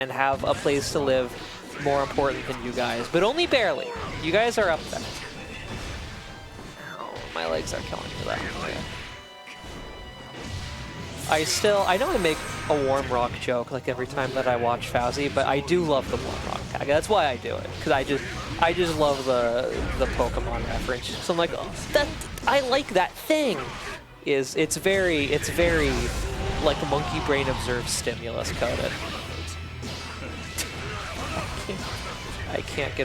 and have a place to live more important than you guys, but only barely. You guys are up there. Oh, my legs are killing me though. Okay. I know I make a Warm Rock joke like every time that I watch phauzie, but I do love the Warm Rock tag. That's why I do it, because I just love the Pokemon reference. So I'm like, oh, I like that thing. It's very like monkey brain observed stimulus coded. I cannot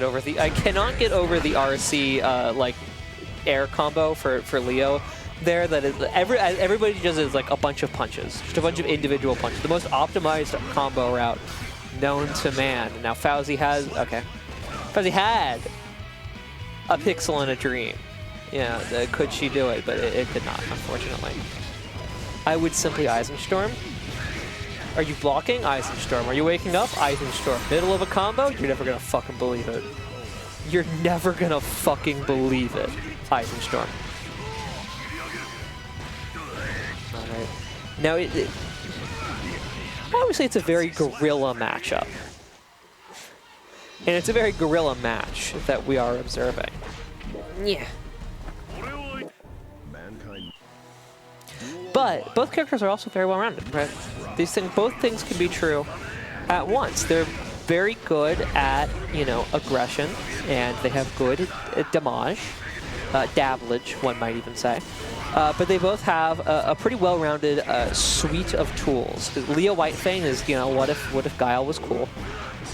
get over the RC like air combo for Leo. There, that is everybody does is like a bunch of punches, just a bunch of individual punches. The most optimized combo route known to man. Now phauzie had a pixel in a dream. Yeah, could she do it? But it could not, unfortunately. I would simply Eisenstorm. Are you blocking? Eisenstorm. Are you waking up? Eisenstorm. Middle of a combo? You're never gonna fucking believe it. You're never gonna fucking believe it. Eisenstorm. Alright. Now, obviously it's a very guerrilla matchup. And it's a very guerrilla match that we are observing. Yeah. But both characters are also very well-rounded, right? Both things can be true at once. They're very good at, you know, aggression, and they have good damage, dabblage, one might even say. But they both have a pretty well-rounded suite of tools. Leo Whitefang is, you know, what if Guile was cool,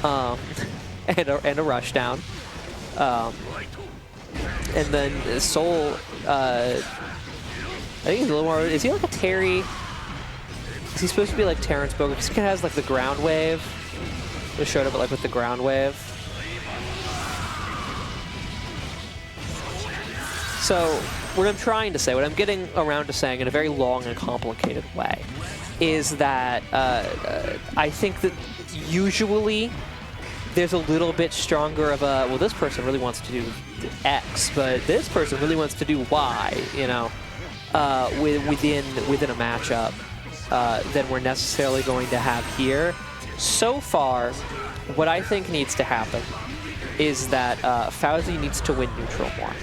and a rushdown, and then Soul. I think he's a little more. Is he like a Terry? Is he supposed to be like Terrence Bogan? Because he kind of has like the ground wave. Just showed up like with the ground wave. So what I'm trying to say, what I'm getting around to saying in a very long and complicated way, is that I think that usually there's a little bit stronger of a, well, this person really wants to do X, but this person really wants to do Y, you know, within a matchup than we're necessarily going to have here. So far, what I think needs to happen is that phauzie needs to win neutral more.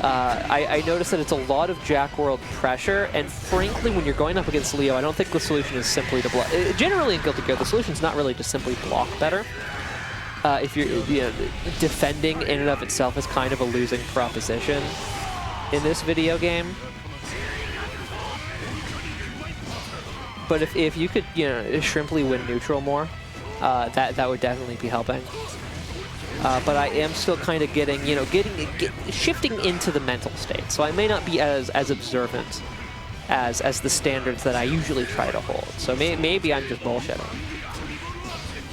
I noticed that it's a lot of JaqWorld pressure, and frankly, when you're going up against Leo, I don't think the solution is simply to block. Generally in Guilty Gear, the solution is not really to simply block better. If you're, you know, defending in and of itself is kind of a losing proposition in this video game. But if you could, you know, shrimply win neutral more, that would definitely be helping. But I am still kind of getting, you know, shifting into the mental state. So I may not be as observant as the standards that I usually try to hold. So maybe I'm just bullshitting.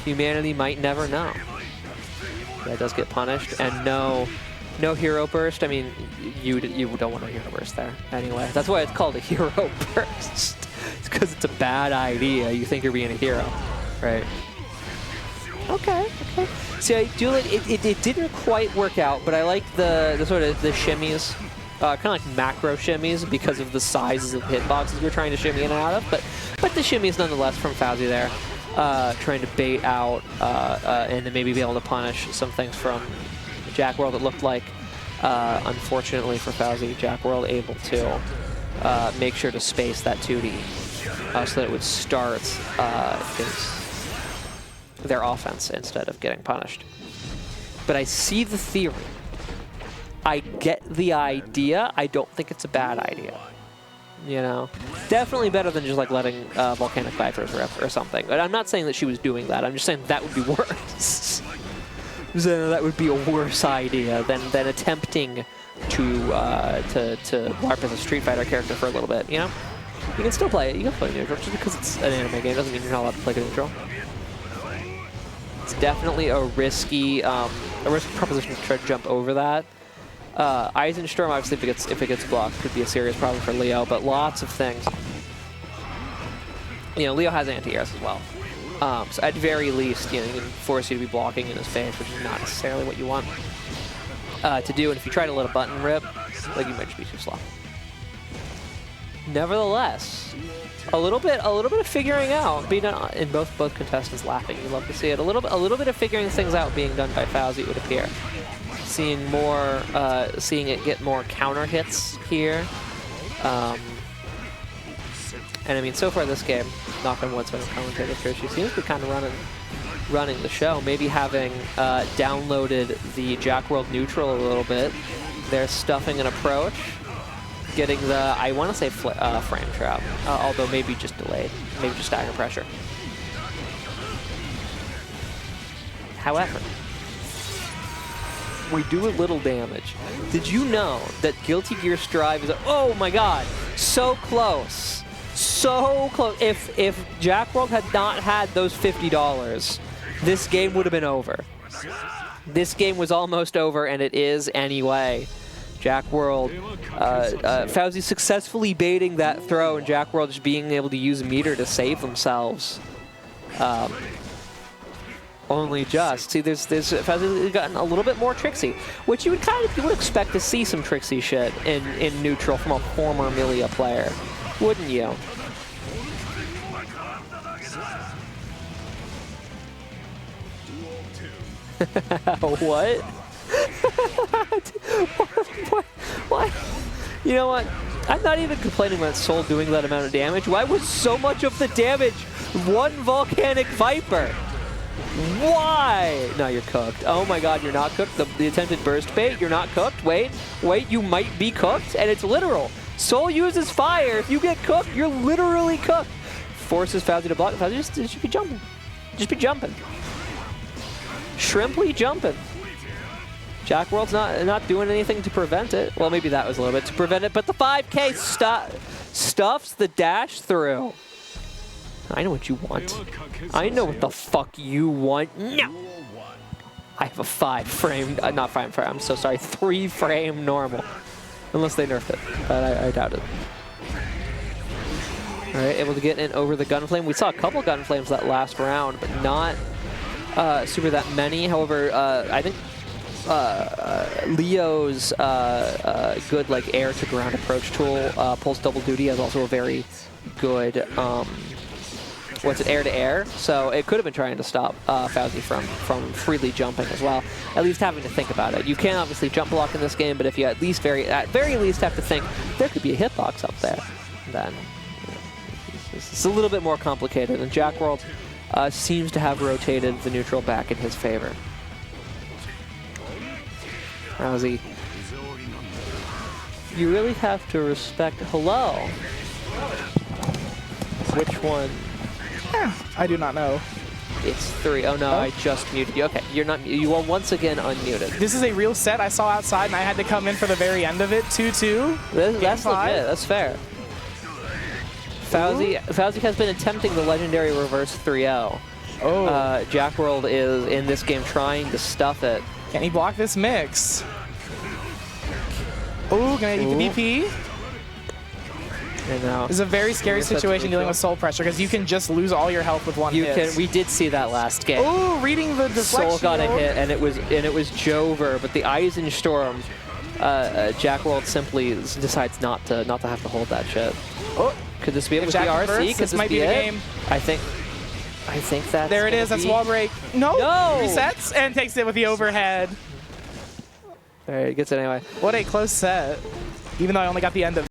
Humanity might never know. That does get punished, and no hero burst. I mean, you don't want a hero burst there anyway. That's why it's called a hero burst. It's because it's a bad idea. You think you're being a hero, right? Okay. See, I do like it didn't quite work out, but I like the sort of the shimmies, kind of like macro shimmies because of the sizes of hitboxes you're trying to shimmy in and out of. But the shimmies nonetheless from phauzie there. Trying to bait out and then maybe be able to punish some things from JaqWorld. It looked like, unfortunately for phauzie, JaqWorld able to make sure to space that 2D so that it would start their offense instead of getting punished. But I see the theory. I get the idea. I don't think it's a bad idea. You know, definitely better than just like letting volcanic vipers rip or something. But I'm not saying that she was doing that. I'm just saying that would be worse. So that would be a worse idea than attempting to LARP as a Street Fighter character for a little bit. You know, you can still play it. You can play neutral just because it's an anime game doesn't mean you're not allowed to play neutral. It's definitely a risky proposition to try to jump over that. Eisenstorm, obviously, if it gets blocked, could be a serious problem for Leo, but lots of things. You know, Leo has anti-airs as well. So at very least, you know, he can force you to be blocking in his face, which is not necessarily what you want to do. And if you try to let a button rip, like, you might just be too slow. nevertheless, a little bit of figuring out being done in both contestants laughing. You love to see it. A little bit of figuring things out being done by phauzie, it would appear. Seeing it get more counter hits here. And I mean, so far this game, knock on wood, so commentator here, she seems to be kind of running the show. Maybe having downloaded the jaqworld neutral a little bit. They're stuffing an approach, getting the, I want to say frame trap, although maybe just delayed, maybe just stagger pressure. However, we do a little damage. Did you know that Guilty Gear Strive is, oh my god, so close. So close. If jaqworld had not had those $50, this game would have been over. This game was almost over, and it is anyway. jaqworld, phauzie successfully baiting that throw, and jaqworld just being able to use meter to save themselves. Only just. See, there's phauzie gotten a little bit more tricksy, which you would expect to see some tricksy shit in neutral from a former Milia player, wouldn't you? What? What? You know what? I'm not even complaining about Soul doing that amount of damage. Why was so much of the damage one Volcanic Viper? Why? No, you're cooked. Oh my god, you're not cooked. The attempted burst bait, you're not cooked. Wait, you might be cooked, and it's literal. Soul uses fire. If you get cooked, you're literally cooked. Forces phauzie to block. phauzie just should be jumping. Just be jumping. Shrimply jumping. jaqworld's not doing anything to prevent it. Well, maybe that was a little bit to prevent it, but the 5K stuffs the dash through. I know what you want. I know what the fuck you want. No! I have a 5-frame, not 5-frame, I'm so sorry, 3-frame normal. Unless they nerfed it, but I doubt it. All right, able to get in over the Gunflame. We saw a couple Gunflames that last round, but not super that many. However, I think Leo's good like air to ground approach tool, pulls double duty, has also a very good air to air. So it could have been trying to stop phauzie from freely jumping as well. At least having to think about it. You can obviously jump block in this game, but if you at very least have to think there could be a hitbox up there, then it's a little bit more complicated. And jaqworld seems to have rotated the neutral back in his favor. phauzie, you really have to respect. Hello. Which one? I do not know. It's 3. Oh no, I just muted you. Okay, you're not. You are once again unmuted. This is a real set I saw outside, and I had to come in for the very end of it. 2-2. That's legit. That's fair. phauzie has been attempting the legendary reverse 3-0. Oh. jaqworld is in this game trying to stuff it. Can he block this mix? Oh, gonna eat the DP. And now This is a very scary situation dealing with soul pressure because you can just lose all your health with one hit. We did see that last game. Oh, reading the deflection. Soul got a hit, and it was Jover, but the Eisenstorm, jaqworld simply decides not to have to hold that shit. Oh, could this be it with the RC? Could this might be the game. I think that's there it is. That's wall break. No. Resets and takes it with the overhead. All right, gets it anyway. What a close set. Even though I only got the end of